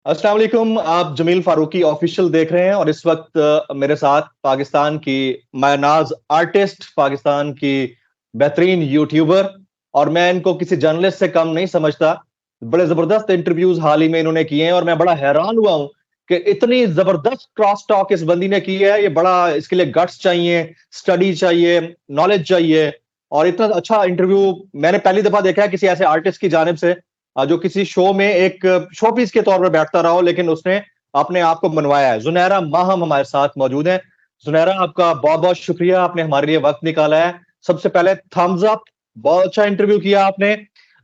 अस्सलाम वालेकुम। आप जमील फारूकी ऑफिशियल देख रहे हैं और इस वक्त मेरे साथ पाकिस्तान की मायनाज आर्टिस्ट, पाकिस्तान की बेहतरीन यूट्यूबर, और मैं इनको किसी जर्नलिस्ट से कम नहीं समझता। बड़े जबरदस्त इंटरव्यूज हाल ही में इन्होंने किए हैं और मैं बड़ा हैरान हुआ हूं कि इतनी जबरदस्त क्रॉस टॉक इस बंदी ने की है। ये बड़ा, इसके लिए गट्स चाहिए, स्टडी चाहिए, नॉलेज चाहिए। और इतना अच्छा इंटरव्यू मैंने पहली दफा देखा है किसी ऐसे आर्टिस्ट की जानिब से जो किसी शो में एक शो पीस के तौर पर बैठता रहा हो, लेकिन उसने अपने आप को मनवाया है। जुनैरा माहम हमारे साथ मौजूद है। जुनैरा, आपका बहुत बहुत शुक्रिया, आपने हमारे लिए वक्त निकाला है। सबसे पहले थम्स अप, बहुत अच्छा इंटरव्यू किया आपने।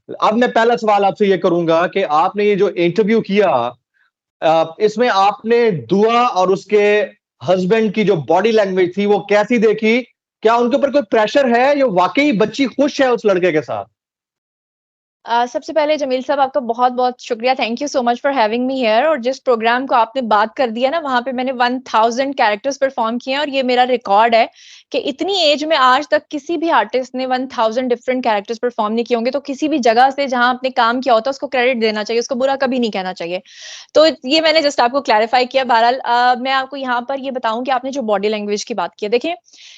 अब मैं पहला सवाल आपसे ये करूंगा कि आपने ये जो इंटरव्यू किया, इसमें आपने दुआ और उसके हस्बैंड की जो बॉडी लैंग्वेज थी वो कैसी देखी? क्या उनके ऊपर कोई प्रेशर है या वाकई बच्ची खुश है उस लड़के के साथ? सबसे पहले जमील साहब आपका बहुत-बहुत शुक्रिया। Thank you so much for having me here. और जिस प्रोग्राम को आपने बात कर दिया ना, वहाँ पे मैंने 1000 कैरेक्टर्स परफॉर्म किए हैं और ये मेरा रिकॉर्ड है कि इतनी एज में आज तक किसी भी आर्टिस्ट ने 1000 डिफरेंट कैरेक्टर्स परफॉर्म नहीं किए होंगे। तो किसी भी जगह से जहाँ आपने काम किया होता है उसको क्रेडिट देना चाहिए, उसको बुरा कभी नहीं कहना चाहिए। तो ये मैंने जस्ट आपको क्लैरिफाई किया। बहरहाल मैं आपको यहाँ पर ये बताऊँ कि आपने जो बॉडी लैंग्वेज की बात की है, देखिए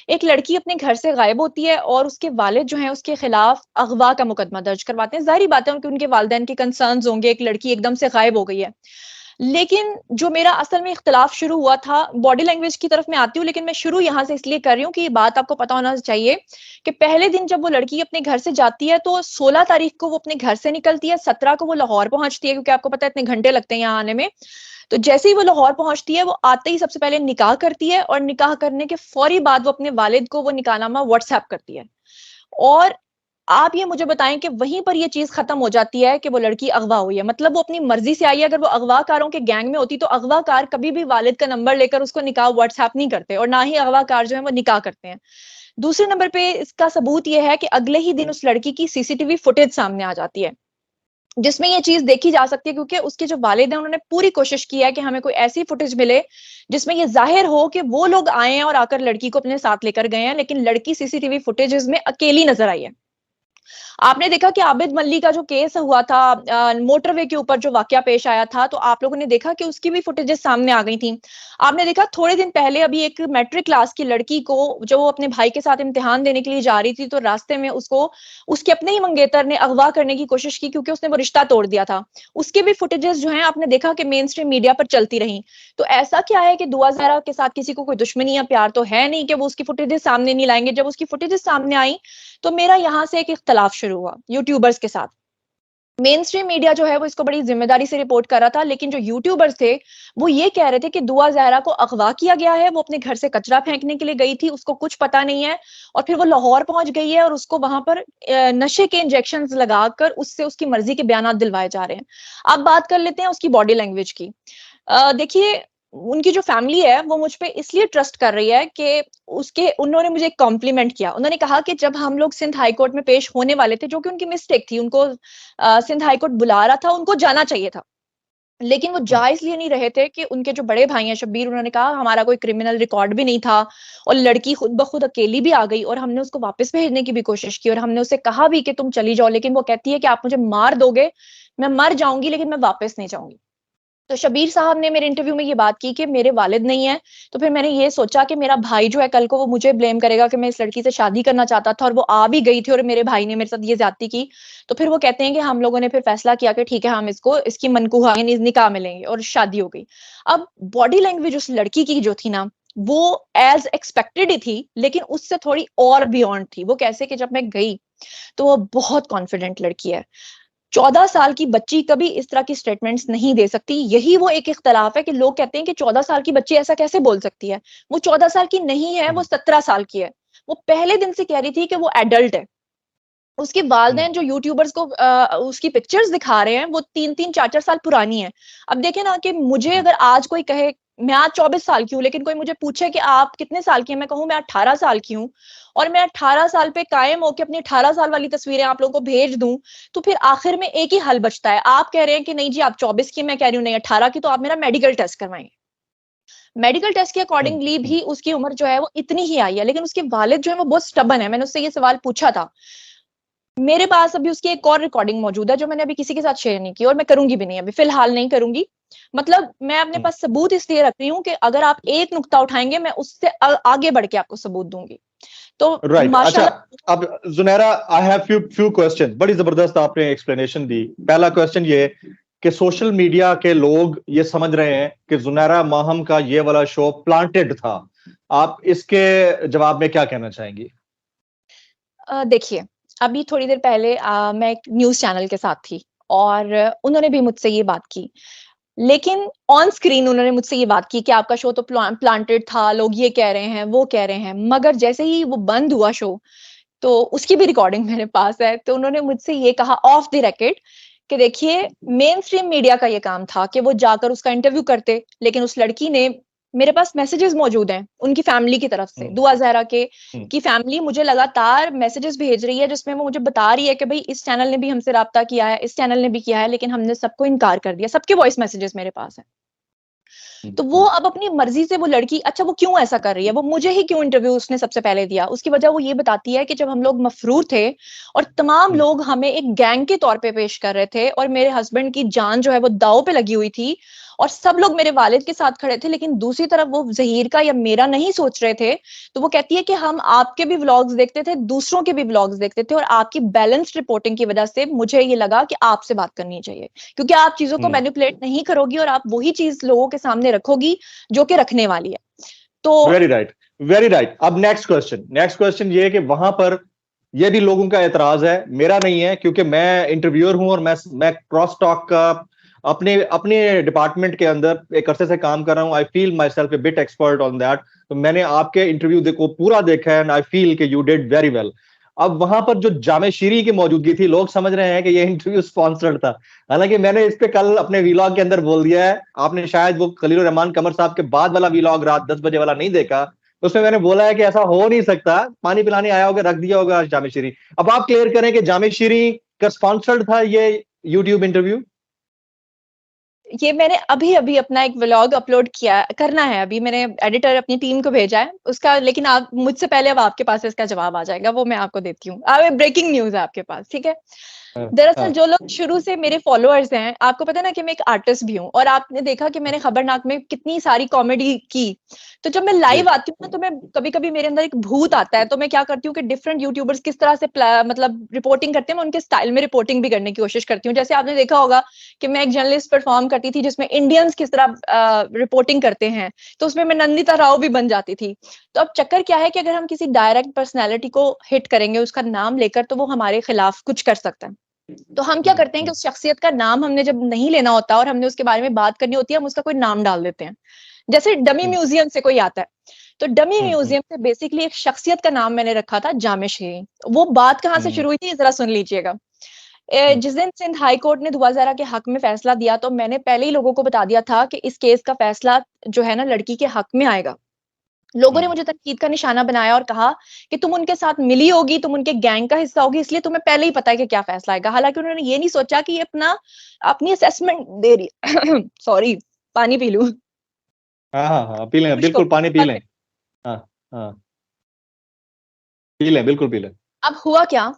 एक लड़की अपने घर से गायब होती है और उसके वालिद जो हैं उसके खिलाफ अगवा का मुकदमा दर्ज करवाते हैं। ज़ाहिर बात है उनके वालिदैन के कंसर्न्स होंगे, एक लड़की एकदम से गायब हो गई है। लेकिन जो मेरा असल में इख्तिलाफ शुरू हुआ था, बॉडी लैंग्वेज की तरफ मैं आती हूँ, लेकिन मैं शुरू यहाँ से इसलिए कर रही हूँ कि ये बात आपको पता होना चाहिए कि पहले दिन जब वो लड़की अपने घर से जाती है तो 16 तारीख को वो अपने घर से निकलती है, 17 को वो लाहौर पहुंचती है, क्योंकि आपको पता है इतने घंटे लगते हैं यहाँ आने में। तो जैसे ही वो लाहौर पहुंचती है, वो आते ही सबसे पहले निकाह करती है और निकाह करने के फौरी बाद वो अपने वालिद को वो निकाहनामा व्हाट्सएप करती है। और आप ये मुझे बताएं कि वहीं पर ये चीज खत्म हो जाती है कि वो लड़की अगवा हुई है, मतलब वो अपनी मर्जी से आई है। अगर वो अगवाकारों के गैंग में होती तो अगवाकार कभी भी वालिद का नंबर लेकर उसको निकाह व्हाट्सएप नहीं करते, और ना ही अगवाकार जो है वो निकाह करते हैं। दूसरे नंबर पे इसका सबूत ये है कि अगले ही दिन उस लड़की की सीसीटीवी फुटेज सामने आ जाती है, जिसमें ये चीज देखी जा सकती है, क्योंकि उसके जो वालिद हैं उन्होंने पूरी कोशिश की है कि हमें कोई ऐसी फुटेज मिले जिसमें ये जाहिर हो कि वो लोग आए हैं और आकर लड़की को अपने साथ लेकर गए हैं, लेकिन लड़की सीसीटीवी फुटेजेस में अकेली नजर आई है। आपने देखा कि आबिद मल्ली का जो केस हुआ था, मोटरवे के ऊपर जो वाकया पेश आया था, तो आप लोगों ने देखा कि उसकी भी फुटेजेस सामने आ गई थी। आपने देखा थोड़े दिन पहले अभी एक मैट्रिक क्लास की लड़की को, जो वो अपने भाई के साथ इम्तिहान देने के लिए जा रही थी, तो रास्ते में उसको उसके अपने ही मंगेतर ने अगवा करने की कोशिश की, क्योंकि उसने वो रिश्ता तोड़ दिया था। उसके भी फुटेजेस जो है आपने देखा कि मेन स्ट्रीम मीडिया पर चलती रही। तो ऐसा क्या है कि दुआ जहरा के साथ किसी को कोई दुश्मनी या प्यार तो है नहीं कि वो उसकी फुटेजेस सामने नहीं लाएंगे। जब उसकी फुटेजेस सामने आई तो मेरा यहाँ से एक इख्तलाफ शुरू हुआ यूट्यूबर्स के साथ। मेन स्ट्रीम मीडिया जो है वो इसको बड़ी जिम्मेदारी से रिपोर्ट कर रहा था, लेकिन जो यूट्यूबर्स थे वो ये कह रहे थे कि दुआ जहरा को अगवा किया गया है, वो अपने घर से कचरा फेंकने के लिए गई थी, उसको कुछ पता नहीं है, और फिर वो लाहौर पहुंच गई है और उसको वहां पर नशे के इंजेक्शन लगाकर उससे उसकी मर्जी के बयान दिलवाए जा रहे हैं। अब बात कर लेते हैं उसकी बॉडी लैंग्वेज की। देखिए, उनकी जो फैमिली है वो मुझ पे इसलिए ट्रस्ट कर रही है कि उसके उन्होंने मुझे एक कॉम्प्लीमेंट किया। उन्होंने कहा कि जब हम लोग सिंध हाई कोर्ट में पेश होने वाले थे, जो कि उनकी मिस्टेक थी, उनको सिंध हाई कोर्ट बुला रहा था, उनको जाना चाहिए था, लेकिन वो जा इसलिए नहीं रहे थे कि उनके जो बड़े भाई हैं शब्बीर, उन्होंने कहा हमारा कोई क्रिमिनल रिकॉर्ड भी नहीं था, और लड़की खुद ब खुद अकेली भी आ गई और हमने उसको वापस भेजने की भी कोशिश की और हमने उससे कहा भी कि तुम चली जाओ, लेकिन वो कहती है कि आप मुझे मार दोगे, मैं मर जाऊंगी लेकिन मैं वापस नहीं जाऊंगी। तो शबीर साहब ने मेरे इंटरव्यू में ये बात की कि मेरे वालिद नहीं है। तो फिर मैंने ये सोचा कि मेरा भाई जो है कल को वो मुझे ब्लेम करेगा कि मैं इस लड़की से शादी करना चाहता था और वो आ भी गई थी और मेरे भाई ने मेरे साथ ये ज्यादती की। तो फिर वो कहते हैं कि हम लोगों ने फिर फैसला किया कि ठीक है, हम इसको इसकी मनकूहा यानी निकाह में लेंगे, और शादी हो गई। अब बॉडी लैंग्वेज उस लड़की की जो थी ना, वो एज एक्सपेक्टेड ही थी, लेकिन उससे थोड़ी और बियॉन्ड थी। वो कैसे कि जब मैं गई तो वो बहुत कॉन्फिडेंट लड़की है। 14 साल की बच्ची कभी इस तरह की स्टेटमेंट्स नहीं दे सकती। यही वो एक इख्तलाफ है कि लोग कहते हैं कि 14 साल की बच्ची ऐसा कैसे बोल सकती है। वो 14 साल की नहीं है, वो 17 साल की है। वो पहले दिन से कह रही थी कि वो एडल्ट है। उसके वालिदैन जो यूट्यूबर्स को उसकी पिक्चर्स दिखा रहे हैं वो 3-3 4-4 साल पुरानी है। अब देखें ना कि मुझे अगर आज कोई कहे, मैं आज 24 साल की हूँ, लेकिन कोई मुझे पूछे कि आप कितने साल की हैं, मैं कहूँ मैं 18 साल की हूँ, और मैं 18 साल पे कायम होकर अपनी 18 साल वाली तस्वीरें आप लोगों को भेज दूं, तो फिर आखिर में एक ही हल बचता है। आप कह रहे हैं कि नहीं जी आप 24 की, मैं कह रही हूँ नहीं 18 की, तो आप मेरा मेडिकल टेस्ट करवाएंगे। मेडिकल टेस्ट के अकॉर्डिंगली भी उसकी उम्र जो है वो इतनी ही आई है, लेकिन उसके वालिद जो है वो बहुत स्टबन है। मैंने उससे ये सवाल पूछा था। मेरे पास अभी उसकी एक और रिकॉर्डिंग मौजूद है जो मैंने अभी किसी के साथ शेयर नहीं की, और मैं करूंगी भी नहीं, अभी फिलहाल नहीं करूंगी। मतलब मैं अपने पास सबूत इसलिए रख रही हूँ कि अगर आप एक नुक्ता उठाएंगे मैं उससे आगे बढ़ के आपको सबूत दूंगी। तो राइट अच्छा, माशाल्लाह। अब Junaira, I have few question. बड़ी जबरदस्त आपने एक्सप्लेनेशन दी। पहला क्वेश्चन ये कि सोशल मीडिया के लोग ये समझ रहे हैं कि जुनैरा माहम का ये वाला शो प्लांटेड था। आप इसके जवाब में क्या कहना चाहेंगी? देखिए, अभी थोड़ी देर पहले मैं एक न्यूज़ चैनल के साथ थी और उन्होंने भी मुझसे ये बात की। लेकिन ऑन स्क्रीन उन्होंने मुझसे ये बात की कि आपका शो तो प्लांटेड था, लोग ये कह रहे हैं, वो कह रहे हैं। मगर जैसे ही वो बंद हुआ शो, तो उसकी भी रिकॉर्डिंग मेरे पास है। तो उन्होंने मुझसे ये कहा ऑफ द रिकॉर्ड कि देखिए, मेन स्ट्रीम मीडिया का ये काम था कि वो जाकर उसका इंटरव्यू करते, लेकिन उस लड़की ने, मेरे पास मैसेजेस मौजूद हैं उनकी फैमिली की तरफ से, दुआ ज़हरा के की फैमिली मुझे लगातार मैसेजेस भेज रही है जिसमें वो मुझे बता रही है कि भाई इस चैनल ने भी हमसे राब्ता किया है, इस चैनल ने भी किया है, लेकिन हमने सबको इनकार कर दिया। सबके वॉइस मैसेजेस मेरे पास हैं। तो वो अब अपनी मर्जी से वो लड़की, अच्छा वो क्यों ऐसा कर रही है, वो मुझे ही क्यों इंटरव्यू उसने सबसे पहले दिया, उसकी वजह वो ये बताती है कि जब हम लोग मफरूर थे और तमाम लोग हमें एक गैंग के तौर पे पेश कर रहे थे और मेरे हस्बैंड की जान जो है वो दांव पे लगी हुई थी और सब लोग मेरे वालिद के साथ खड़े थे, लेकिन दूसरी तरफ वो ज़हीर का या मेरा नहीं सोच रहे थे। तो वो कहती है कि हम आपके भी व्लॉग्स देखते थे, दूसरों के भी व्लॉग्स देखते थे और आपकी बैलेंस्ड रिपोर्टिंग की वजह से मुझे ये लगा कि आपसे बात करनी चाहिए, क्योंकि आप चीजों को मैनिपुलेट नहीं करोगी और आप वही चीज लोगों के सामने रखोगी जो कि रखने वाली है। तो वेरी राइट, वेरी राइट। अब नेक्स्ट क्वेश्चन ये है कि वहां पर ये भी लोगों का एतराज है, मेरा नहीं है, क्योंकि मैं इंटरव्यूअर हूं और मैं क्रॉस टॉक का अपने अपने डिपार्टमेंट के अंदर एक अरसे से काम कर रहा हूं। I feel my self A bit expert on that. तो मैंने आपके इंटरव्यू देखो पूरा देखा है एंड आई फील कि यू डिड वेरी वेल। अब वहां पर जो जामे शीरी की मौजूदगी थी, लोग समझ रहे हैं कि ये इंटरव्यू स्पॉन्सर्ड था। हालांकि मैंने इस पे कल अपने वीलॉग के अंदर बोल दिया है। आपने शायद वो खलील रहमान कमर साहब के बाद वाला वीलॉग रात 10 बजे वाला नहीं देखा। तो उसमें मैंने बोला है कि ऐसा हो नहीं सकता, पानी पिलाने आया होगा, रख दिया होगा जामे शीरी। अब आप क्लियर करें कि जामे शीरी का स्पॉन्सर्ड था ये यूट्यूब इंटरव्यू? ये मैंने अभी अभी अपना एक व्लॉग अपलोड किया करना है, अभी मैंने एडिटर अपनी टीम को भेजा है उसका, लेकिन आप मुझसे पहले अब आपके पास इसका जवाब आ जाएगा, वो मैं आपको देती हूँ। अब ब्रेकिंग न्यूज है आपके पास, ठीक है। दरअसल जो लोग शुरू से मेरे फॉलोअर्स हैं, आपको पता है ना कि मैं एक आर्टिस्ट भी हूँ और आपने देखा कि मैंने खबरनाक में कितनी सारी कॉमेडी की। तो जब मैं लाइव आती हूँ ना, तो मैं कभी कभी मेरे अंदर एक भूत आता है, तो मैं क्या करती हूँ कि डिफरेंट यूट्यूबर्स किस तरह से मतलब रिपोर्टिंग करते हैं, मैं उनके स्टाइल में रिपोर्टिंग भी करने की कोशिश करती हूँ। जैसे आपने देखा होगा कि मैं एक जर्नलिस्ट परफॉर्म करती थी जिसमें इंडियंस किस तरह रिपोर्टिंग करते हैं, तो उसमें मैं नंदिता राव भी बन जाती थी। तो अब चक्कर क्या है कि अगर हम किसी डायरेक्ट पर्सनैलिटी को हिट करेंगे उसका नाम लेकर, तो वो हमारे खिलाफ कुछ कर सकता है। तो हम क्या करते हैं कि उस शख्सियत का नाम हमने जब नहीं लेना होता और हमने उसके बारे में बात करनी होती है, हम उसका कोई नाम डाल देते हैं। जैसे डमी म्यूजियम से कोई आता है, तो डमी म्यूजियम से बेसिकली एक शख्सियत का नाम मैंने रखा था जामे शीरी। वो बात कहाँ से शुरू हुई थी जरा सुन लीजिएगा। जिस दिन सिंध हाई कोर्ट ने दुआ ज़हरा के हक में फैसला दिया, तो मैंने पहले ही लोगों को बता दिया था कि इस केस का फैसला जो है ना लड़की के हक में आएगा। लोगों ने मुझे तनकीद का निशाना बनाया और कहा कि तुम उनके साथ मिली होगी, तुम उनके गैंग का हिस्सा होगी, इसलिए तुम्हें पहले ही पता है कि क्या फैसला आएगा। हालांकि उन्होंने ये नहीं सोचा कि ये अपनी असेसमेंट दे रही है। सॉरी, पानी पी लूं। हाँ हाँ हाँ, पी लें, खुश्क हो बिल्कुल पानी पी लें। हाँ हाँ, पी लें, बिल्कुल पी लें। अब हुआ क्या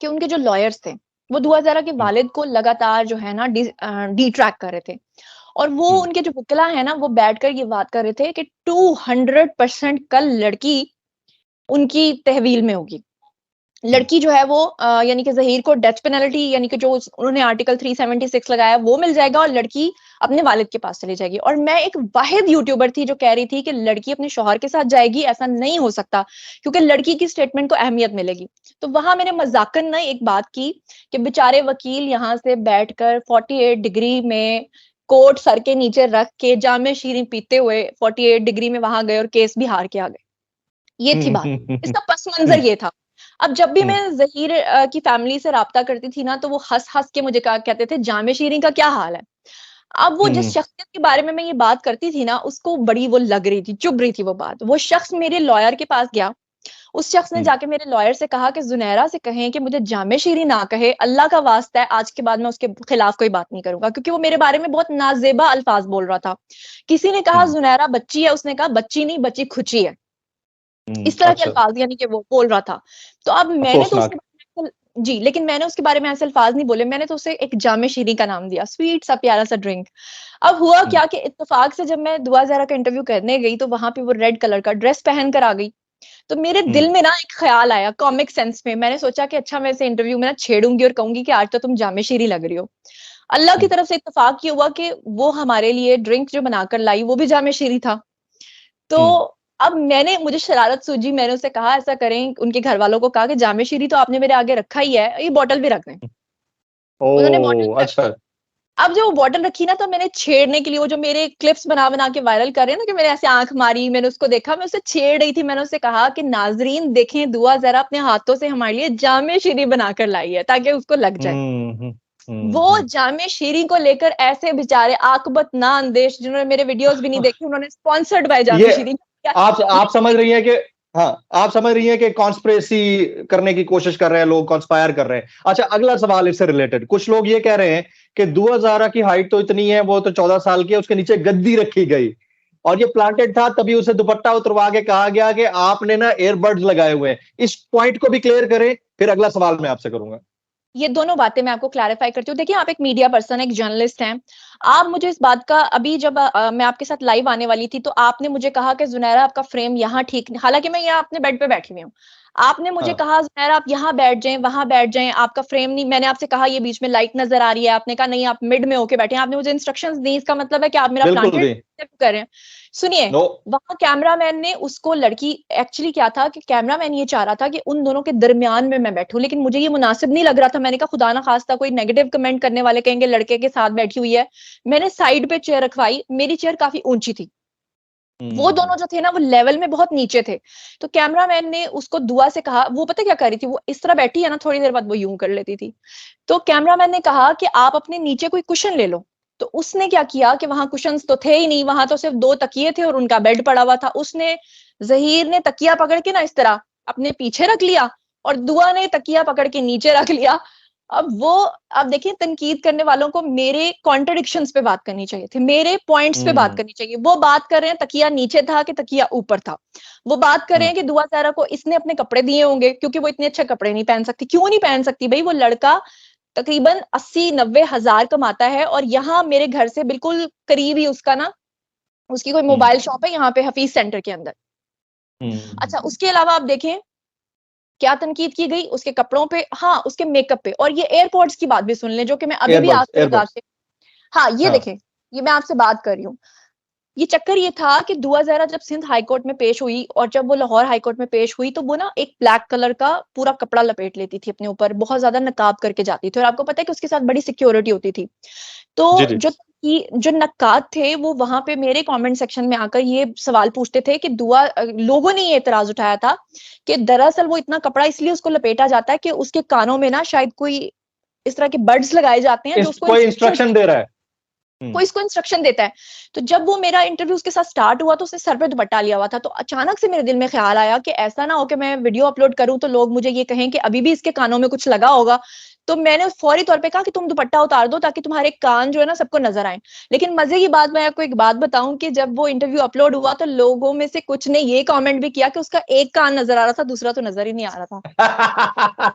कि उनके जो लॉयर्स थे, वो दुआ ज़हरा के वालिद को लगातार जो है ना डी ट्रैक कर रहे थे और वो उनके जो वकीला है ना, वो बैठकर ये बात कर रहे थे कि 200% कल लड़की उनकी तहवील में होगी। लड़की जो है वो यानी कि ज़हीर को डेथ पेनल्टी, यानी कि जो उन्होंने आर्टिकल 376 लगाया वो मिल जाएगा और लड़की अपने वालिद के पास चली जाएगी। और मैं एक वाहिद यूट्यूबर थी जो कह रही थी कि लड़की अपने शौहर के साथ जाएगी, ऐसा नहीं हो सकता क्योंकि लड़की की स्टेटमेंट को अहमियत मिलेगी। तो वहां मैंने मजाकन ना एक बात की कि बेचारे वकील यहाँ से बैठकर 48 डिग्री में कोट सर के नीचे रख के जामे शीरी पीते हुए 48 डिग्री में वहां गए और केस भी हार के आ गए। ये थी बात, इसका पस मंजर ये था। अब जब भी मैं ज़हीर की फैमिली से राब्ता करती थी ना, तो वो हँस-हँस के मुझे कहा कहते थे जामे शीरीन का क्या हाल है? अब वो जिस शख्सियत के बारे में मैं ये बात करती थी ना, उसको बड़ी वो लग रही थी, चुभ रही थी वो बात। वो शख्स मेरे लॉयर के पास गया, उस शख्स ने जाके मेरे लॉयर से कहा कि ज़ुनैरा से कहें कि मुझे जामे शीरी ना कहे, अल्लाह का वास्ता है आज के बाद मैं उसके खिलाफ कोई बात नहीं करूँगा, क्योंकि वो मेरे बारे में बहुत नाज़ेबा अल्फाज बोल रहा था। किसी ने कहा ज़ुनैरा बच्ची है, उसने कहा बच्ची नहीं बच्ची खुची है। इस तरह के अच्छा, अल्फाज यानी कि वो बोल रहा था। तो अब मैंने तो अफसोसनाक। जी, लेकिन मैंने उसके बारे में ऐसे अल्फाज नहीं बोले, मैंने तो उसे एक जामे शीरी का नाम दिया, स्वीट सा प्यारा सा ड्रिंक। अब हुआ क्या कि इत्तेफाक से जब मैं दुआ ज़हरा का इंटरव्यू करने गई तो वहां पे वो रेड कलर का ड्रेस पहन कर आ गई। तो मेरे दिल में ना एक ख्याल आया कॉमिक सेंस में, मैंने सोचा कि अच्छा मैं इसे इंटरव्यू में ना छेड़ूंगी और कहूंगी कि आज तो तुम जामे शीरी लग रही हो। अल्लाह की तरफ से इत्तेफाक ये हुआ कि वो हमारे लिए ड्रिंक जो बनाकर लाई वो भी जामे शीरी था। तो अब मुझे शरारत सूझी, मैंने उससे कहा ऐसा करें, उनके घर वालों को कहा कि जामे शीरी तो आपने मेरे आगे रखा ही है, ये बॉटल भी रख दें। उन्होंने बॉटल ओ भी रख दी। अच्छा। अब जो वो बॉटल रखी ना, तो मैंने छेड़ने के लिए, वो जो मेरे क्लिप्स बना बना के वायरल कर रहे हैं ना कि मैंने ऐसे आंख मारी, मैंने उसको देखा, मैं उससे छेड़ रही थी। मैंने उससे कहा कि नाजरीन देखें, दुआ जरा अपने हाथों से हमारे लिए जामे शीरी बनाकर लाई है ताकि उसको लग जाए। हम्म हम्म वो हम्म। जामे शीरी को लेकर ऐसे बेचारे आकबत ना अंदेश, जिन्होंने मेरे वीडियोस भी नहीं देखे, उन्होंने स्पॉन्सर्ड बाय ये जामे शीरी किया। आप समझ रही हैं कि, हाँ, आप समझ रही हैं कि कॉन्स्पिरेसी करने की कोशिश कर रहे हैं लोग, कॉन्स्पायर कर रहे हैं। अच्छा, अगला सवाल इससे रिलेटेड, कुछ लोग ये कह रहे हैं कि दुआ ज़ारा की हाइट तो इतनी है, वो तो 14 साल की है, उसके नीचे गद्दी रखी गई और ये प्लांटेड था, तभी उसे दुपट्टा उतरवा के कहा गया कि आपने ना एयरबड्स लगाए हुए हैं। इस पॉइंट को भी क्लियर करें, फिर अगला सवाल मैं आपसे करूंगा। ये दोनों बातें मैं आपको क्लैरिफाई करती हूँ। देखिए, आप एक मीडिया पर्सन, एक जर्नलिस्ट हैं। आप मुझे इस बात का, अभी जब मैं आपके साथ लाइव आने वाली थी तो आपने मुझे कहा कि जुनैरा आपका फ्रेम यहाँ ठीक नहीं, हालांकि मैं यहाँ अपने बेड पे बैठी हुई हूँ। आपने मुझे हाँ कहा जुनैरा आप यहाँ बैठ जाएं, वहां बैठ जाएं, आपका फ्रेम नहीं। मैंने आपसे कहा ये बीच में लाइट नजर आ रही है, आपने कहा नहीं आप मिड में होके बैठे हैं। आपने मुझे इंस्ट्रक्शंस दी, इसका मतलब है कि आप मेरा बिल्कुल प्लांटेड दी। कर रहे हैं। सुनिए, नो। वहां कैमरामैन ने उसको, लड़की, एक्चुअली क्या था कि कैमरामैन ये चाह रहा था कि उन दोनों के दरमियान में मैं बैठूं, लेकिन मुझे ये मुनासिब नहीं लग रहा था। मैंने कहा खुदा ना खास्ता कोई नेगेटिव कमेंट करने वाले कहेंगे लड़के के साथ बैठी हुई है। मैंने साइड पे चेयर रखवाई, मेरी चेयर काफी ऊंची थी, वो दोनों जो थे ना वो लेवल में बहुत नीचे थे। तो कैमरामैन ने उसको दुआ से कहा, वो पता क्या कर रही थी, वो इस तरह बैठी है ना, थोड़ी देर बाद वो यूं कर लेती थी। तो कैमरामैन ने कहा कि आप अपने नीचे कोई कुशन ले लो। तो उसने क्या किया कि वहां कुशन्स तो थे ही नहीं, वहां तो सिर्फ दो तकिए थे और उनका बेड पड़ा हुआ था। उसने, जहीर ने तकिया पकड़ के ना इस तरह अपने पीछे रख लिया और दुआ ने तकिया पकड़ के नीचे रख लिया। अब वो, अब देखिए, तनकीद करने वालों को मेरे कॉन्ट्रडिक्शंस पे बात करनी चाहिए थी, मेरे पॉइंट्स पे बात हम्म करनी चाहिए। वो बात कर रहे हैं तकिया नीचे था कि तकिया ऊपर था। वो बात कर रहे हम्म हैं कि दुआ सारा को इसने अपने कपड़े दिए होंगे क्योंकि वो इतने अच्छे कपड़े नहीं पहन सकती। क्यों नहीं पहन सकती भाई, वो लड़का तकरीबन 80-90 हजार कमाता है और यहाँ मेरे घर से बिल्कुल करीब ही उसका ना, उसकी कोई हम्म मोबाइल शॉप है यहाँ पे हफीज सेंटर के अंदर। हम्म। अच्छा, उसके अलावा आप देखें क्या तनकीद की गई उसके कपड़ों पे, हाँ उसके मेकअप पे। और ये एयरपोर्ट्स की बात भी सुन लें जो कि मैं अभी भी आग एयरबड्स से लगा एयरबड्स। के, हाँ ये हाँ। देखें, ये मैं आपसे बात कर रही हूँ। ये चक्कर ये था कि दुआ ज़हरा जब सिंध हाई कोर्ट में पेश हुई और जब वो लाहौर हाई कोर्ट में पेश हुई तो वो ना एक ब्लैक कलर का पूरा कपड़ा लपेट लेती थी अपने ऊपर, बहुत ज्यादा नकाब करके जाती थी और आपको पता है कि उसके साथ बड़ी सिक्योरिटी होती थी। जी तो जी। जो नक्काद थे वो वहां पे मेरे कमेंट सेक्शन में आकर ये सवाल पूछते थे कि दुआ, लोगों ने ये एतराज उठाया था कि दरअसल वो इतना कपड़ा इसलिए उसको लपेटा जाता है कि उसके कानों में ना शायद कोई इस तरह के बर्ड्स लगाए जाते हैं जो उसको कोई इंस्ट्रक्शन, इंस्ट्रक्शन दे रहा है। कोई इसको इंस्ट्रक्शन देता है। तो जब वो मेरा इंटरव्यू उसके साथ स्टार्ट हुआ तो उसने सर पे दुपट्टा लिया हुआ था। तो अचानक से मेरे दिल में ख्याल आया कि ऐसा ना हो कि मैं वीडियो अपलोड करूं तो लोग मुझे ये कहें कि अभी भी इसके कानों में कुछ लगा होगा। तो मैंने फौरी तौर पे कहा कि तुम दुपट्टा उतार दो ताकि तुम्हारे कान जो है ना सबको नजर आए। लेकिन मजे की बात, मैं आपको एक बात बताऊं कि जब वो इंटरव्यू अपलोड हुआ तो लोगों में से कुछ ने ये कमेंट भी किया कि उसका एक कान नजर आ रहा था, दूसरा तो नजर ही नहीं आ रहा था।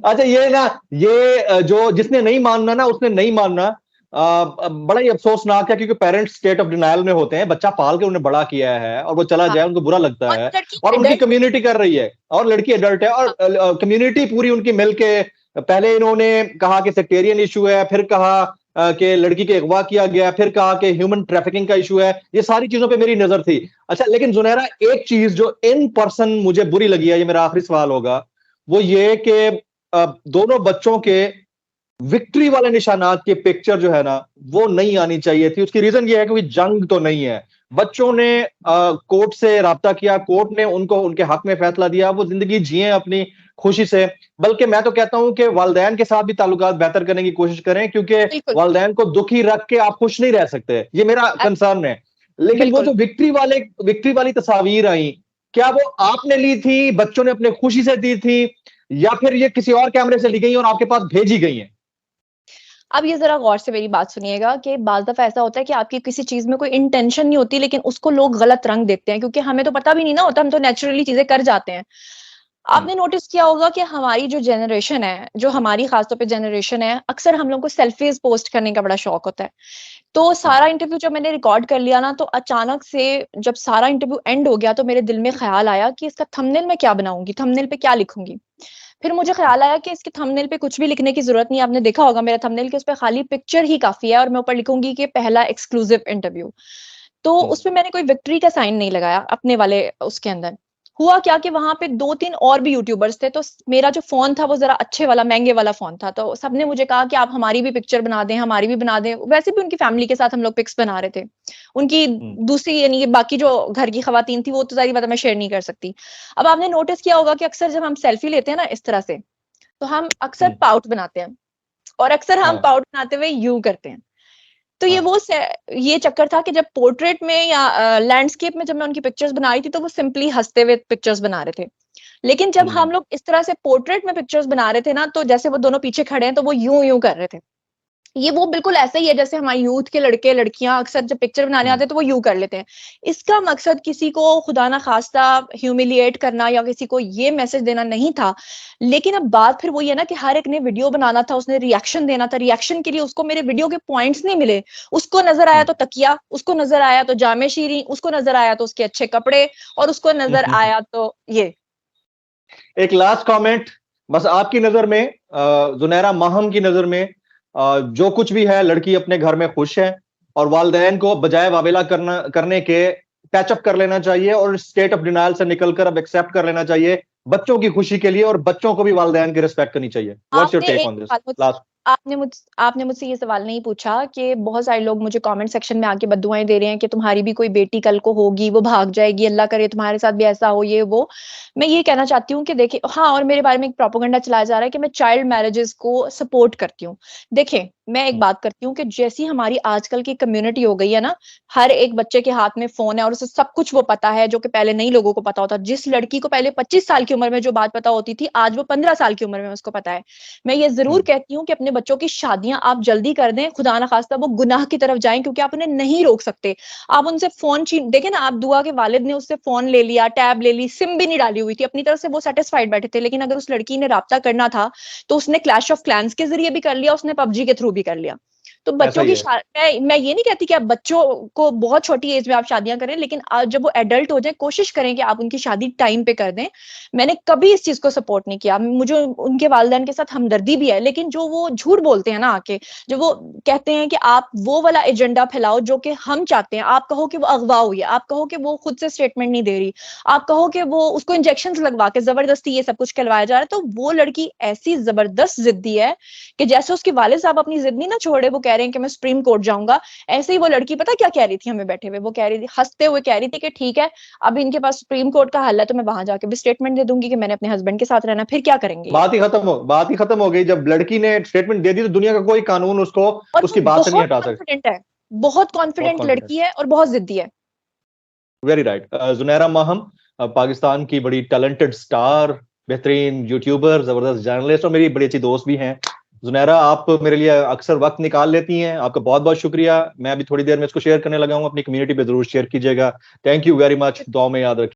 अच्छा, ये ना, ये जो जिसने नहीं मानना ना उसने नहीं मानना। बड़ा ही अफसोसनाक है क्योंकि पेरेंट्स स्टेट ऑफ डिनायल में होते हैं, बच्चा पाल के उन्हें बड़ा किया है और वो चला हाँ, जाए उनको बुरा लगता और है। वो लड़की और उनकी एडल्ट भी कम्युनिटी कर रही है और लड़की एडल्ट है और कम्युनिटी पूरी उनकी मिलके, पहले इन्होंने कहा कि सेक्टेरियन इशू है, फिर कहा कि लड़की के अगवा किया गया, फिर कहा कि ह्यूमन ट्रैफिकिंग का इशू है। ये सारी चीजों पे मेरी नजर थी। अच्छा, लेकिन जुनैरा, एक चीज जो इन पर्सन मुझे बुरी लगी है, ये मेरा आखिरी सवाल होगा, वो ये कि दोनों बच्चों के विक्ट्री वाले निशानात की पिक्चर जो है ना, वो नहीं आनी चाहिए थी। उसकी रीजन ये है कि कोई जंग तो नहीं है। बच्चों ने कोर्ट से राब्ता किया, कोर्ट ने उनको उनके हक में फैसला दिया, वो जिंदगी जिए अपनी खुशी से। बल्कि मैं तो कहता हूं कि वालदैन के साथ भी ताल्लुकात बेहतर करने की कोशिश करें, क्योंकि बिल्कुल, वालदैन को दुखी रख के आप खुश नहीं रह सकते, ये मेरा कंसर्न है। लेकिन वो बिल्कुल। जो विक्ट्री वाली तस्वीर आई, क्या वो आपने ली थी, बच्चों ने अपने खुशी से दी थी, या फिर ये किसी और कैमरे से ली गई और आपके पास भेजी गई है? अब ये जरा गौर से मेरी बात सुनिएगा कि बाज़ दफ़ा ऐसा होता है कि आपकी किसी चीज़ में कोई इंटेंशन नहीं होती लेकिन उसको लोग गलत रंग देते हैं, क्योंकि हमें तो पता भी नहीं ना होता, हम तो नेचुरली चीज़ें कर जाते हैं। आपने नोटिस किया होगा कि हमारी जो जनरेशन है, जो हमारी खासतौर पे जनरेशन है, अक्सर हम लोग को सेल्फीज पोस्ट करने का बड़ा शौक होता है। तो सारा इंटरव्यू जब मैंने रिकॉर्ड कर लिया ना, तो अचानक से जब सारा इंटरव्यू एंड हो गया, तो मेरे दिल में ख्याल आया कि इसका थंबनेल मैं क्या बनाऊंगी, थंबनेल पे क्या लिखूंगी। फिर मुझे ख्याल आया कि इसके थंबनेल पे कुछ भी लिखने की जरूरत नहीं है। आपने देखा होगा मेरा थंबनेल, के उस पे खाली पिक्चर ही काफी है, और मैं ऊपर लिखूंगी कि पहला एक्सक्लूसिव इंटरव्यू। तो उसपे मैंने कोई विक्ट्री का साइन नहीं लगाया अपने वाले उसके अंदर। हुआ क्या कि वहां पे 2-3 और भी यूट्यूबर्स थे, तो मेरा जो फोन था वो जरा अच्छे वाला, महंगे वाला फोन था, तो सबने मुझे कहा कि आप हमारी भी पिक्चर बना दें, हमारी भी बना दें। वैसे भी उनकी फैमिली के साथ हम लोग पिक्स बना रहे थे। उनकी दूसरी यानी बाकी जो घर की खवातीन थी, वो तो सारी बात मैं शेयर नहीं कर सकती। अब आपने नोटिस किया होगा कि अक्सर जब हम सेल्फी लेते हैं ना इस तरह से, तो हम अक्सर पाउट बनाते हैं, और अक्सर हम पाउट बनाते हुए यूं करते हैं। तो ये चक्कर था कि जब पोर्ट्रेट में या लैंडस्केप में जब मैं उनकी पिक्चर्स बना रही थी, तो वो सिंपली हंसते हुए पिक्चर्स बना रहे थे। लेकिन जब हम लोग इस तरह से पोर्ट्रेट में पिक्चर्स बना रहे थे ना, तो जैसे वो दोनों पीछे खड़े हैं, तो वो यूं यूं कर रहे थे। ये वो बिल्कुल ऐसा ही है जैसे हमारे यूथ के लड़के लड़कियां अक्सर जब पिक्चर बनाने आते हैं, तो वो यूं कर लेते हैं। इसका मकसद किसी को खुदा ना खास्ता ह्यूमिलिएट करना या किसी को ये मैसेज देना नहीं था। लेकिन अब बात फिर वही है ना कि हर एक ने वीडियो बनाना था, उसने रिएक्शन देना था, रिएक्शन के लिए उसको मेरे वीडियो के पॉइंट्स नहीं मिले। उसको नजर आया तो तकिया, उसको नजर आया तो जामे शीरी, उसको नजर आया तो उसके अच्छे कपड़े, और उसको नजर आया तो ये। एक लास्ट कमेंट, बस आपकी नजर में, जुनैरा माहम की नजर में, जो कुछ भी है, लड़की अपने घर में खुश है, और वालिदैन को बजाय वावेला करने के पैचअप कर लेना चाहिए, और स्टेट ऑफ डिनायल से निकलकर अब एक्सेप्ट कर लेना चाहिए बच्चों की खुशी के लिए, और बच्चों को भी वालिदैन की रिस्पेक्ट करनी चाहिए। व्हाट्स योर आपने टेक एक ऑन दिस सवाल लास्ट? आपने मुझसे ये सवाल नहीं पूछा कि बहुत सारे लोग मुझे कमेंट सेक्शन में आके बद्दुआएं दे रहे हैं कि तुम्हारी भी कोई बेटी कल को होगी, वो भाग जाएगी, अल्लाह करे तुम्हारे साथ भी ऐसा हो, ये वो। मैं ये कहना चाहती हूँ कि देखिए, हाँ, और मेरे बारे में एक प्रोपेगेंडा चलाया जा रहा है कि मैं चाइल्ड मैरिजेस को सपोर्ट करती हूँ। देखिए, मैं एक बात करती हूँ कि जैसी हमारी आजकल की कम्युनिटी हो गई है ना, हर एक बच्चे के हाथ में फोन है, और उसे सब कुछ वो पता है जो कि पहले नहीं लोगों को पता होता। जिस लड़की को पहले 25 साल की उम्र में जो बात पता होती थी, आज वो 15 साल की उम्र में उसको पता है। मैं ये जरूर कहती हूँ कि अपने बच्चों की शादियां आप जल्दी कर दें, खुदा ना खास्ता वो गुनाह की तरफ जाएं, क्योंकि आप उन्हें नहीं रोक सकते। आप उनसे फोन छीन देखें ना, आप दुआ के वालिद ने उससे फोन ले लिया, टैब ले ली, सिम भी नहीं डाली हुई थी, अपनी तरफ से वो सेटिस्फाइड बैठे थे। लेकिन अगर उस लड़की ने राब्ता करना था, तो उसने क्लैश ऑफ क्लैंस के जरिए भी कर लिया, उसने पबजी के थ्रू भी कर लिया। तो ऐसा बच्चों ही की है। मैं ये नहीं कहती कि आप बच्चों को बहुत छोटी एज में आप शादियां करें, लेकिन जब वो एडल्ट हो जाए, कोशिश करें कि आप उनकी शादी टाइम पे कर दें। मैंने कभी इस चीज को सपोर्ट नहीं किया, मुझे उनके वालिदैन के साथ हमदर्दी भी है, लेकिन जो वो झूठ बोलते हैं ना आके, जो वो कहते हैं कि आप वो वाला एजेंडा फैलाओ जो कि हम चाहते हैं, आप कहो कि वो अगवा हुई है, आप कहो कि वो खुद से स्टेटमेंट नहीं दे रही, आप कहो कि वो उसको इंजेक्शन लगवा के जबरदस्ती ये सब कुछ करवाया जा रहा है, तो वो लड़की ऐसी जबरदस्त जिद्दी है कि जैसे उसके वालिद साहब अपनी जिद नहीं ना छोड़े, वो कह रहे हैं कि मैं सुप्रीम कोर्ट जाऊंगा, ऐसे ही वो लड़की पता क्या कह रही थी हमें बैठे हुए, वो कह रही थी हंसते हुए, कह रही थी कि ठीक है, अब इनके पास सुप्रीम कोर्ट का हल है, तो मैं वहां जाके भी स्टेटमेंट दे दूंगी कि मैंने अपने हस्बैंड के साथ रहना, फिर क्या करेंगे ये। बात ही खत्म हो गई। जब लड़की ने स्टेटमेंट दे दी, तो दुनिया का कोई कानून उसको और वो उसकी बात से नहीं बहुत हटा सकता। कॉन्फिडेंट है, बहुत बहुत कॉन्फिडेंट कॉन्फिडेंट। लड़की है और बहुत जिद्दी है। Very right. जुनैरा माहम, पाकिस्तान की बड़ी टैलेंटेड स्टार, बेहतरीन यूट्यूबर, जबरदस्त जर्नलिस्ट, और मेरी बड़ी अच्छी दोस्त भी हैं। जुनैरा, आप मेरे लिए अक्सर वक्त निकाल लेती हैं, आपका बहुत बहुत शुक्रिया। मैं अभी थोड़ी देर में इसको शेयर करने लगा हूं, अपनी कम्युनिटी पे जरूर शेयर कीजिएगा। थैंक यू वेरी मच, दुआ में याद रखिए।